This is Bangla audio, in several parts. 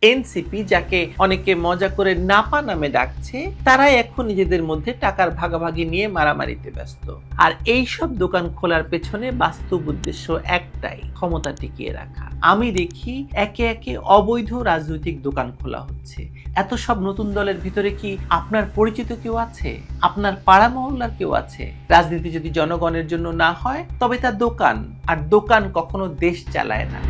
এনসিপি, যাকে অনেকে মজা করে নাপা নামে ডাকছে, তারাই এখন নিজেদের মধ্যে টাকার ভাগাভাগি নিয়ে মারামারিতে ব্যস্ত। আর এই সব দোকান খোলার পেছনে বাস্তব উদ্দেশ্য একটাই, ক্ষমতা টিকিয়ে রাখা। আমি দেখি একে একে অবৈধ রাজনৈতিক দোকান খোলা হচ্ছে। এত সব নতুন দলের ভিতরে কি আপনার পরিচিত কেউ আছে? আপনার পাড়া মহল্লার কেউ আছে? রাজনীতি যদি জনগণের জন্য না হয় তবে তা দোকান, আর দোকান কখনো দেশ চালায় না।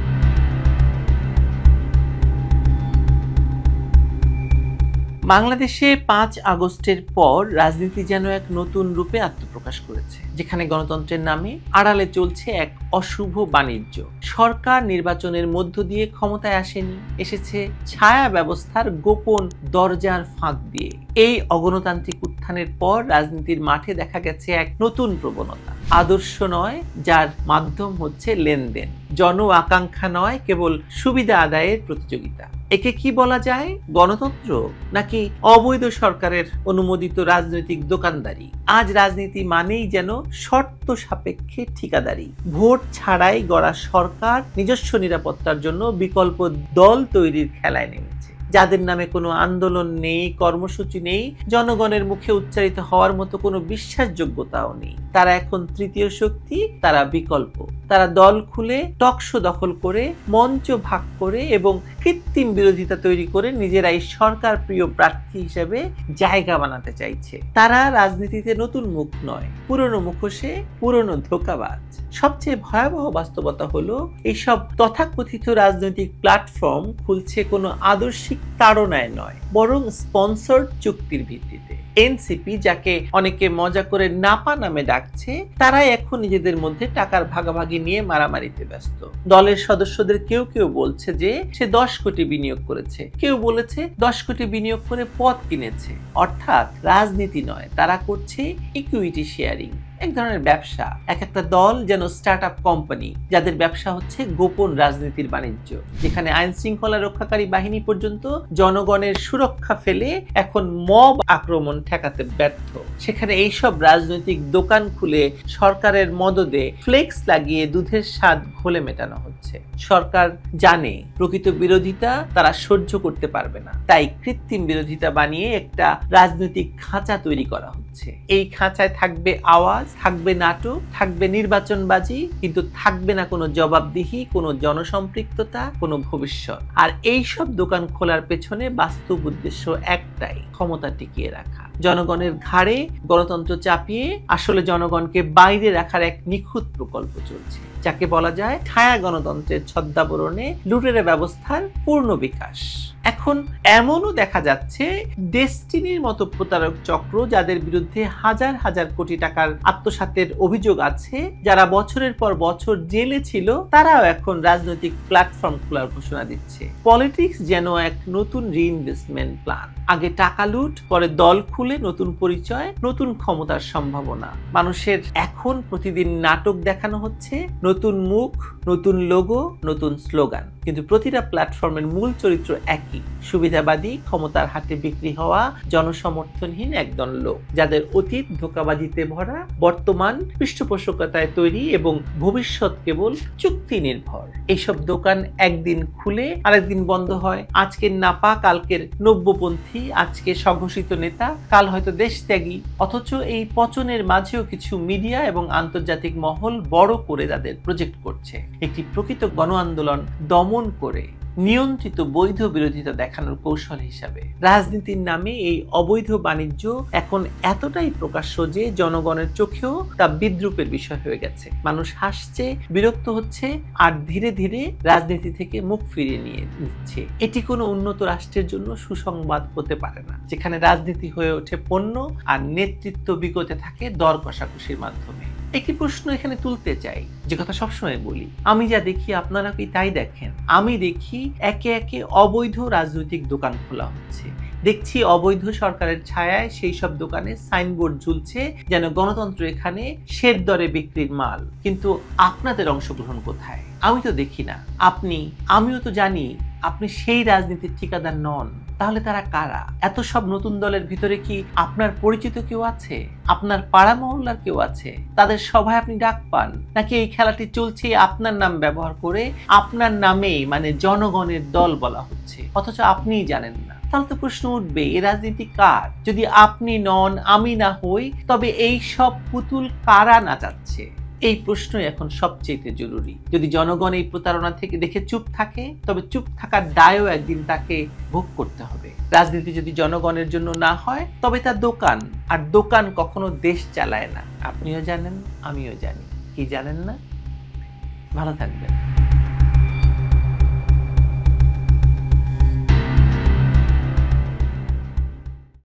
বাংলাদেশে ৫ আগস্টের পর রাজনীতি যেন এক নতুন রূপে আত্মপ্রকাশ করেছে, যেখানে গণতন্ত্রের নামে আড়ালে চলছে এক অশুভ বাণিজ্য। সরকার নির্বাচনের মধ্য দিয়ে ক্ষমতায় আসেনি, এসেছে ছায়া ব্যবস্থার গোপন দরজার ফাঁক দিয়ে। এই অগণতান্ত্রিক উত্থানের পর রাজনীতির মাঠে দেখা গেছে এক নতুন প্রবণতা। আদর্শ নয়, যার মাধ্যম হচ্ছে লেনদেন। জন আকাঙ্ক্ষা নয়, কেবল সুবিধা আদায়ের প্রতিযোগিতা। একে কি বলা যায়? গণতন্ত্র নাকি অবৈধ সরকারের অনুমোদিত রাজনৈতিক দোকানদারি? আজ রাজনীতি মানেই যেন শর্ত সাপেক্ষে ঠিকাদারি। ভোট ছাড়াই গড়া সরকার নিজস্ব নিরাপত্তার জন্য বিকল্প দল তৈরির খেলায় নেমেছে, যাদের নামে কোনো আন্দোলন নেই, কর্মসূচি নেই, জনগণের মুখে উচ্চারিত হওয়ার মতো কোনো বিশ্বাসযোগ্যতাও নেই। তারা এখন তৃতীয় শক্তি, তারা বিকল্প। তারা দল খুলে, টকশো দখল করে, মঞ্চ ভাগ করে এবং কৃত্রিম বিরোধিতা তৈরি করে নিজেরাই সরকার প্রিয় প্রার্থী হিসেবে জায়গা বানাতে চাইছে। তারা রাজনীতিতে নতুন মুখ নয়, পুরনো মুখোশে পুরনো ধোঁকাবাজ। সবচেয়ে ভয়াবহ বাস্তবতা হলো এইসব তথাকথিত রাজনৈতিক প্ল্যাটফর্ম খুলছে কোনো আদর্শিক তাড়নায় নয়, বরং স্পন্সর্ড চুক্তির ভিত্তিতে। এনসিপি, যাকে অনেকে মজা করে নাপা নামে ডাকছে, তারাই এখন নিজেদের মধ্যে টাকার ভাগাভাগি নিয়ে মারামারিতে ব্যস্ত। দলের সদস্যদের কেউ কেউ বলছে যে সে ১০ কোটি বিনিয়োগ করেছে, কেউ বলেছে ১০ কোটি বিনিয়োগ করে পদ কিনেছে। অর্থাৎ রাজনীতি নয়, তারা করছে ইকুইটি শেয়ারিং, এক ধরনের ব্যবসা। এক একটা দল যেন স্টার্ট আপ কোম্পানি, যাদের ব্যবসা হচ্ছে গোপন রাজনীতির বাণিজ্য, যেখানে আইন শৃঙ্খলা রক্ষাকারী বাহিনী পর্যন্ত জনগণের সুরক্ষা ফেলে এখন মব আক্রমণ ঠেকাতে ব্যর্থ। সেখানে এইসব রাজনৈতিক দোকান খুলে সরকারের মদদে ফ্লেক্স লাগিয়ে দুধের স্বাদ ঘোলে মেটানো হচ্ছে। সরকার জানে প্রকৃত বিরোধিতা তারা সহ্য করতে পারবে না, তাই কৃত্রিম বিরোধিতা বানিয়ে একটা রাজনৈতিক খাঁচা তৈরি করা হচ্ছে। এই খাঁচায় থাকবে আওয়াজ, থাকবে নাটক, থাকবে নির্বাচনবাজি, কিন্তু থাকবে না কোনো জবাবদিহি, কোনো জনসম্পৃক্ততা, কোনো ভবিষ্যৎ। আর এই সব দোকান খোলার পেছনে বাস্তব উদ্দেশ্য একটাই, ক্ষমতা টিকিয়ে রাখা। জনগণের ঘাড়ে গণতন্ত্র চাপিয়ে আসলে জনগণকে বাইরে রাখার এক নিখুঁত প্রকল্প চলছে, যাকে বলা যায় ছায়া গণতন্ত্রের ছদ্মাবরণে লুটেরা ব্যবস্থার পূর্ণ বিকাশ। এখন এমনও দেখা যাচ্ছে ডেস্টিনির মতো প্রতারক চক্র, যাদের বিরুদ্ধে হাজার হাজার কোটি টাকার আত্মসাতের অভিযোগ আছে, যারা বছরের পর বছর জেলে ছিল, তারাও এখন রাজনৈতিক প্ল্যাটফর্ম খোলার ঘোষণা দিচ্ছে। পলিটিক্স যেন এক নতুন রিইনভেস্টমেন্ট প্ল্যান। আগে টাকা লুট, পরে দল খুলে নতুন পরিচয়, নতুন ক্ষমতার সম্ভাবনা। মানুষের এখন প্রতিদিন নাটক দেখানো হচ্ছে, নতুন মুখ, নতুন লোগো, নতুন স্লোগান, কিন্তু প্রতিটা প্ল্যাটফর্মের মূল চরিত্র একই, সুবিধাবাদী, ক্ষমতার হাতে বিক্রি হওয়া, জনসমর্থনহীন একদল লোক, যাদের অতীত ধোঁকাবাজিতে ভরা, বর্তমান পৃষ্ঠপোষকতায় তৈরি এবং ভবিষ্যৎ কেবল চুক্তি নির্ভর। এইসব দোকান একদিন খুলে আরেকদিন বন্ধ হয়। আজকের নাপা, কালকের নব্যপন্থী, আজকে স্বঘোষিত নেতা, কাল হয়তো দেশত্যাগী। অথচ এই পচনের মাঝেও কিছু মিডিয়া এবং আন্তর্জাতিক মহল বড় করে তাদের প্রজেক্ট করছে একটি প্রকৃত গণ আন্দোলন দমন করে নিয়ন্ত্রিত বৈধ বিরোধিতা দেখানোর কৌশল হিসাবে। রাজনীতির নামে এই অবৈধ বাণিজ্য এখন এতটাই প্রকাশ্য যে জনগণের চোখেও তা বিদ্রুপের বিষয় হয়ে গেছে। মানুষ হাসছে, বিরক্ত হচ্ছে, আর ধীরে ধীরে রাজনীতি থেকে মুখ ফিরিয়ে নিয়ে নিচ্ছে। এটি কোনো উন্নত রাষ্ট্রের জন্য সুসংবাদ হতে পারে না, যেখানে রাজনীতি হয়ে ওঠে পণ্য আর নেতৃত্ব বিগতে থাকে দর কষাকষির মাধ্যমে। একটি প্রশ্ন এখানে তুলতে চাই, যে কথা সবসময় বলি, আমি যা দেখি আপনারা কি তাই দেখেন? আমি দেখি একে একে অবৈধ রাজনৈতিক দোকান খোলা হচ্ছে। দেখছি অবৈধ সরকারের ছায়ায় সেই সব দোকানে সাইনবোর্ড ঝুলছে যেন গণতন্ত্র এখানে শের দরে বিক্রির মাল। কিন্তু আপনাদের অংশগ্রহণ কোথায়? আমি তো দেখি না। আমিও তো জানি আপনি সেই রাজনীতির ঠিকাদার নন, তাহলে তারা কারা? এত সব নতুন দলের ভিতরে কি আপনার পরিচিত কেউ আছে? আপনার পাড়া মহল্লার কেউ আছে? তাদের সভায় আপনি ডাক পান? নাকি এই খেলাটি চলছে আপনার নাম ব্যবহার করে আপনার নামেই মানে জনগণের দল বলা হচ্ছে, অথচ আপনিই জানেন না? তাহলে তো প্রশ্ন উঠবে, এই রাজনীতি কার? যদি আপনি নন, আমি না হই, তবে এই সব পুতুল কারা নাচাচ্ছে? এই প্রশ্নই এখন সবচেয়ে জরুরি। যদি জনগণ এই প্রতারণা থেকে দেখে চুপ থাকে, তবে চুপ থাকার দায়ও একদিন তাকে ভোগ করতে হবে। রাজনীতি যদি জনগণের জন্য না হয়, তবে তা দোকান, আর দোকান কখনো দেশ চালায় না। আপনিও জানেন, আমিও জানি। কি জানেন না? ভালো থাকবেন।